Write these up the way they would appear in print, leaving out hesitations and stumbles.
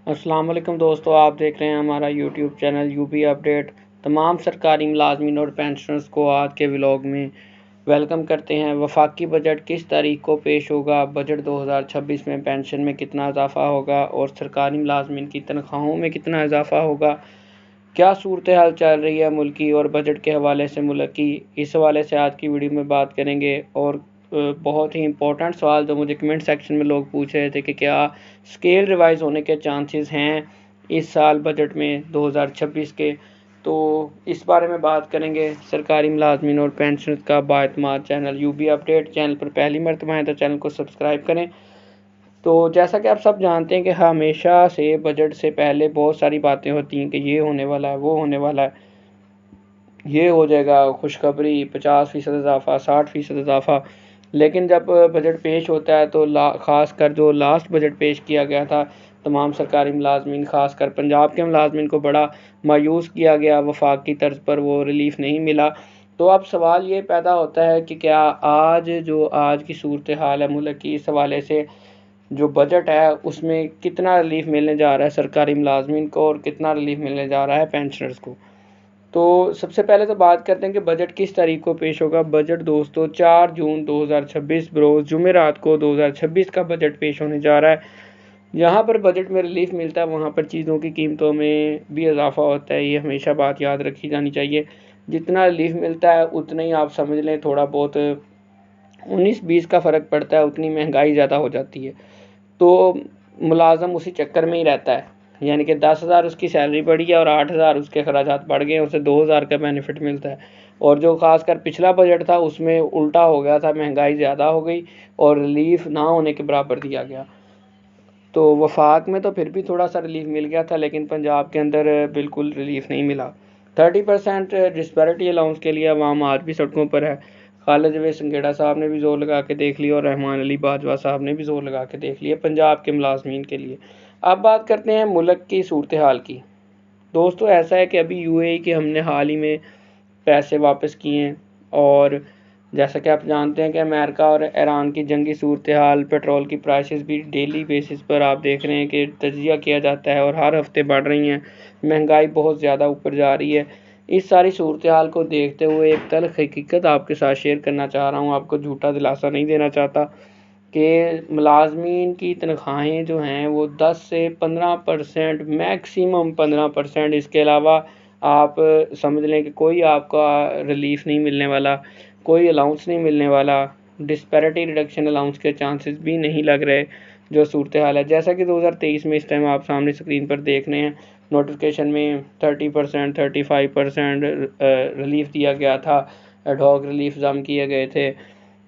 अस्सलाम वालेकुम दोस्तों, आप देख रहे हैं हमारा यूट्यूब चैनल यूपी अपडेट। तमाम सरकारी मुलाजमीन और पेंशनर्स को आज के व्लॉग में वेलकम करते हैं। वफाकी बजट किस तारीख को पेश होगा, बजट 2026 में पेंशन में कितना इजाफा होगा और सरकारी मुलाजमीन की तनख्वाहों में कितना इजाफा होगा, क्या सूरत हाल चल रही है मुल्क की और बजट के हवाले से मुल्क की, इस हवाले से आज की वीडियो में बात करेंगे। और बहुत ही इंपॉर्टेंट सवाल जो मुझे कमेंट सेक्शन में लोग पूछ रहे थे कि क्या स्केल रिवाइज़ होने के चांसेस हैं इस साल बजट में 2026 के, तो इस बारे में बात करेंगे। सरकारी मुलाजमीन और पेंशन का बाएतमाद चैनल यूबी अपडेट, चैनल पर पहली मरतबा है तो चैनल को सब्सक्राइब करें। तो जैसा कि आप सब जानते हैं कि हमेशा से बजट से पहले बहुत सारी बातें होती हैं कि ये होने वाला है, वो होने वाला है, ये हो जाएगा, खुशखबरी 50% इजाफा, 60% इजाफा। लेकिन जब बजट पेश होता है तो ख़ास कर जो लास्ट बजट पेश किया गया था, तमाम सरकारी मुलाजमीन ख़ास कर पंजाब के मुलाजमीन को बड़ा मायूस किया गया। वफाक की तर्ज पर वो रिलीफ़ नहीं मिला। तो अब सवाल ये पैदा होता है कि क्या आज की सूरत हाल है मुल्क की, इस हवाले से जो बजट है उसमें कितना रिलीफ़ मिलने जा रहा है सरकारी मुलाजमीन को और कितना रिलीफ़ मिलने जा रहा है पेंशनर्स को। तो सबसे पहले तो बात करते हैं कि बजट किस तारीख को पेश होगा। बजट दोस्तों 4 जून 2026 बरोज़ जुमेरात को 2026 का बजट पेश होने जा रहा है। यहाँ पर बजट में रिलीफ मिलता है, वहाँ पर चीज़ों की कीमतों में भी इजाफा होता है। ये हमेशा बात याद रखी जानी चाहिए। जितना रिलीफ मिलता है उतना ही आप समझ लें थोड़ा बहुत 19-20 का फ़र्क पड़ता है, उतनी महंगाई ज़्यादा हो जाती है। तो मुलाज़म उसी चक्कर में ही रहता है, यानी कि 10,000 उसकी सैलरी बढ़ी है और 8,000 उसके अखराजात बढ़ गए, उसे 2,000 का बेनिफिट मिलता है। और जो ख़ासकर पिछला बजट था उसमें उल्टा हो गया था, महंगाई ज़्यादा हो गई और रिलीफ ना होने के बराबर दिया गया। तो वफाक में तो फिर भी थोड़ा सा रिलीफ मिल गया था, लेकिन पंजाब के अंदर बिल्कुल रिलीफ नहीं मिला। 30% डिस्पैरिटी अलाउंस के लिए अवाम आज भी सड़कों पर है। खालिद जवेद संघेड़ा साहब ने भी ज़ोर लगा के देख लिया और रहमान अली बाजवा साहब ने भी ज़ोर लगा के देख लिया पंजाब के मुलाजमीन के लिए। अब बात करते हैं मुल्क की सूरत हाल की। दोस्तों ऐसा है कि अभी यूएई के हमने हाल ही में पैसे वापस किए हैं और जैसा कि आप जानते हैं कि अमेरिका और ईरान की जंगी सूरत हाल, पेट्रोल की प्राइसेस भी डेली बेसिस पर आप देख रहे हैं कि तजिया किया जाता है और हर हफ्ते बढ़ रही हैं। महंगाई बहुत ज़्यादा ऊपर जा रही है। इस सारी सूरत हाल को देखते हुए एक तल्ख़ हकीकत आपके साथ शेयर करना चाह रहा हूँ, आपको झूठा दिलासा नहीं देना चाहता कि मुलाजमीन की तनख्वाहें जो हैं वो 10 से 15%, मैक्सिमम 15%, इसके अलावा आप समझ लें कि कोई आपका रिलीफ़ नहीं मिलने वाला, कोई अलाउंस नहीं मिलने वाला, डिस्पैरिटी रिडक्शन अलाउंस के चांसेस भी नहीं लग रहे जो सूरत हाल है। जैसा कि 2023 में इस टाइम आप सामने स्क्रीन पर देख रहे हैं, नोटिफिकेशन में 30%, 35% रिलीफ़ दिया गया था, एडहॉक रिलीफ़ जम किए गए थे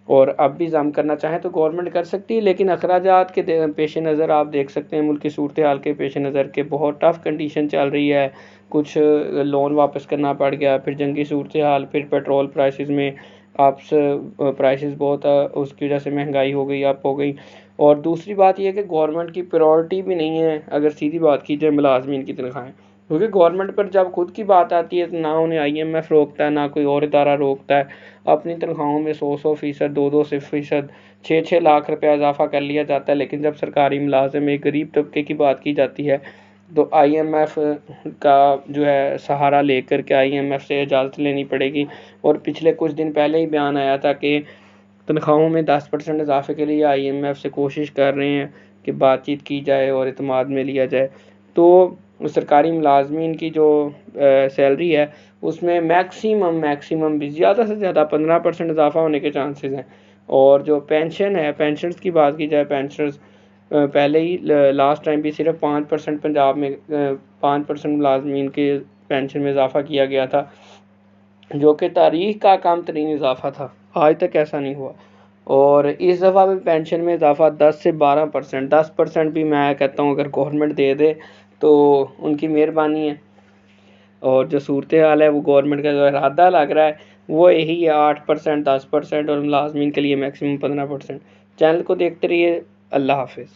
और अब भी जम करना चाहें तो गवर्नमेंट कर सकती है। लेकिन अखराजात के पेश नज़र आप देख सकते हैं मुल्क की सूरत हाल के पेश नज़र के बहुत टफ़ कंडीशन चल रही है। कुछ लोन वापस करना पड़ गया, फिर जंगी सूरत हाल, फिर पेट्रोल प्राइसेस में अप्स प्राइसेस बहुत उसकी वजह से महंगाई हो गई, अप हो गई। और दूसरी बात यह है कि गवर्नमेंट की प्रायोरिटी भी नहीं है अगर सीधी बात की जाए मुलाजमीन की तनख्वाहें, क्योंकि गवर्नमेंट पर जब खुद की बात आती है तो ना उन्हें IMF रोकता है, ना कोई और इदारा रोकता है। अपनी तनख्वाहों में 100% 2-2% 6-6 लाख रुपया इजाफा कर लिया जाता है। लेकिन जब सरकारी मुलाजिम एक गरीब तबके की बात की जाती है तो IMF का जो है सहारा लेकर के IMF से इजाज़त लेनी पड़ेगी। और पिछले कुछ दिन पहले ही बयान आया था कि तनख्वाहों में 10% इजाफे के लिए IMF से कोशिश कर रहे हैं कि बातचीत की जाए और इत्मीनान में लिया जाए। तो सरकारी मुलाजमीन की जो सैलरी है उसमें मैक्सिमम भी ज़्यादा से ज़्यादा 15% इजाफा होने के चांसेस हैं। और जो पेंशन है, पेंशनर्स की बात की जाए, पेंशनर्स पहले ही लास्ट टाइम भी सिर्फ 5% पंजाब में 5% मुलाजमीन के पेंशन में इजाफा किया गया था, जो कि तारीख का कम तरीन इजाफा था, आज तक ऐसा नहीं हुआ। और इस दफ़ा भी पेंशन में इजाफा 10 से 12%, 10% भी मैं कहता हूँ अगर गवर्नमेंट दे दे तो उनकी मेहरबानी है। और जो सूरत हाल है वो गवर्नमेंट का जो इरादा लग रहा है वो यही है 8%, 10% और मुलाजमीन के लिए मैक्सिमम 15%। चैनल को देखते रहिए। अल्लाह हाफिज़।